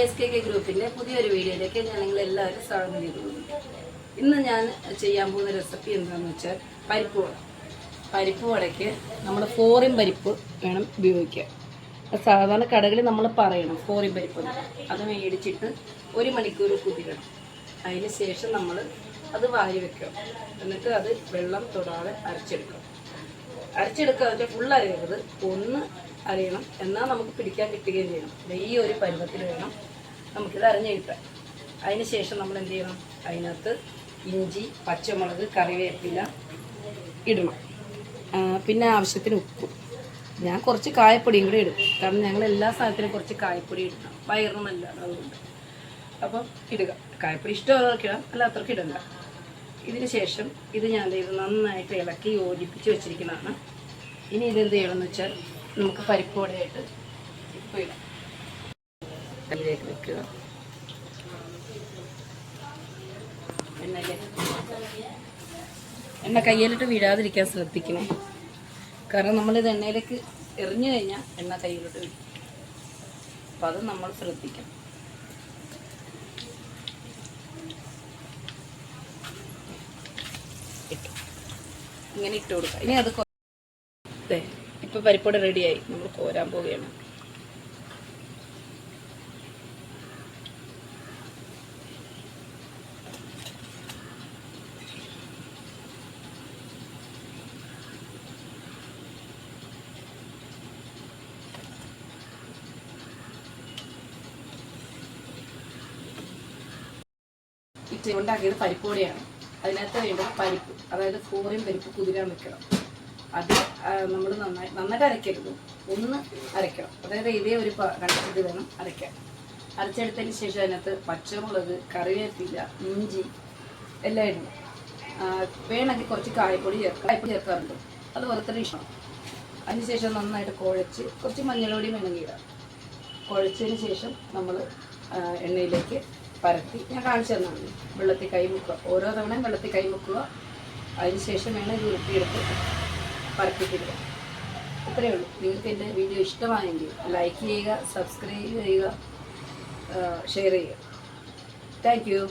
SKK ഗ്രൂപ്പിൻ്റെ പുതിയൊരു വീഡിയോയിലേക്ക് ഞാൻ നിങ്ങളെല്ലാവരും സ്വാഗതം ചെയ്തുകൊള്ളുന്നു. ഇന്ന് ഞാൻ ചെയ്യാൻ പോകുന്ന റെസിപ്പി എന്താണെന്ന് വെച്ചാൽ പരിപ്പ് വടയ്ക്ക് നമ്മൾ ഫോറിൻ പരിപ്പ് വേണം ഉപയോഗിക്കുക. സാധാരണ കടകളിൽ നമ്മൾ പറയണം ഫോറിൻ പരിപ്പ്, അത് മേടിച്ചിട്ട് 1 മണിക്കൂർ കുതിരണം. അതിന് ശേഷം നമ്മൾ അത് വാരി വെക്കണം. എന്നിട്ട് അത് വെള്ളം തൊടാതെ അരച്ചെടുക്കുക. വെച്ചാൽ ഫുൾ അരയരുത്, ഒന്ന് അരയണം. എന്നാൽ നമുക്ക് പിടിക്കാൻ കിട്ടുകയും ചെയ്യണം. ഈ ഒരു പരുവത്തിൽ വേണം നമുക്കിത് അരഞ്ഞ് കിട്ടാൻ. അതിന് ശേഷം നമ്മൾ എന്ത് ചെയ്യണം, അതിനകത്ത് ഇഞ്ചി, പച്ചമുളക്, കറിവേപ്പില ഇടണം. പിന്നെ ആവശ്യത്തിന് ഉപ്പ്. ഞാൻ കുറച്ച് കായപ്പൊടിയും കൂടി ഇടും, കാരണം ഞങ്ങൾ എല്ലാ സാധനത്തിനും കുറച്ച് കായപ്പൊടി ഇടണം, വയറിന് നല്ലതാണ്. അതുകൊണ്ട് അപ്പം ഇടുക. കായപ്പൊടി ഇഷ്ടമുള്ളവർക്ക് ഇടാം, അല്ലാത്തവർക്ക് ഇടണ്ട. ഇതിന് ശേഷം ഇത് ഞാൻ ഇത് നന്നായിട്ട് ഇളക്കി യോജിപ്പിച്ച് വെച്ചിരിക്കുന്നതാണ്. ഇനി ഇതെന്ത് ചെയ്യണമെന്ന് വെച്ചാൽ നമുക്ക് പരിപ്പോടെയായിട്ട് ഉപ്പ് ഇടാം. അതിലേക്ക് വെക്കുക. എണ്ണ കയ്യിലിട്ട് വീഴാതിരിക്കാൻ ശ്രദ്ധിക്കണേ, കാരണം നമ്മളിത് എണ്ണയിലേക്ക് എറിഞ്ഞു കഴിഞ്ഞാൽ എണ്ണ കയ്യിലോട്ട് വീഴും. അപ്പം അത് നമ്മൾ ശ്രദ്ധിക്കണം. ഇങ്ങനെ ഇട്ട് കൊടുക്കുക. ഇനി അത് ഇപ്പോൾ പരിപ്പോടെ റെഡിയായി, നമ്മൾ കോരാൻ പോവുകയാണ്. ഇട്ട് ഉണ്ടാക്കിയത് പരിപ്പോടെയാണ്. അതിനകത്ത് വേണ്ടത് പരിപ്പ്, അതായത് ഫോറിൻ പരിപ്പ് കുതിരാൻ വെക്കണം. അത് നമ്മൾ നന്നായിട്ട് അരയ്ക്കരുത്, ഒന്ന് അരയ്ക്കണം. അതായത് ഇതേ ഒരു കണക്കിട്ട് വേണം അരയ്ക്കാൻ. അരച്ചെടുത്തതിന് ശേഷം അതിനകത്ത് പച്ചമുളക്, കറിവേപ്പില, ഇഞ്ചി എല്ലാം ഇടണം. വേണമെങ്കിൽ കുറച്ച് കായപ്പൊടി ചേർക്കാറുണ്ട്, അത് ഓരോരുത്തരുടെ ഇഷ്ടം. അതിനുശേഷം നന്നായിട്ട് കുഴച്ച് കുറച്ച് മഞ്ഞൾപ്പൊടിയും വേണമെങ്കിൽ ഇടാം. കുഴച്ചതിന് ശേഷം നമ്മൾ എണ്ണയിലേക്ക് പരത്തി ഞാൻ കാണിച്ചു തന്നാണ്. വെള്ളത്തിൽ കൈ മുക്കുക, ഓരോ തവണയും വെള്ളത്തിൽ കൈ മുക്കുക. അതിനുശേഷം വേണം ഇത് ഉരുട്ടിയെടുത്ത് പരത്തിയിടുക. അത്രയേ ഉള്ളൂ. നിങ്ങൾക്ക് എൻ്റെ വീഡിയോ ഇഷ്ടമായെങ്കിൽ ലൈക്ക് ചെയ്യുക, സബ്സ്ക്രൈബ് ചെയ്യുക, ഷെയർ ചെയ്യുക. Thank you.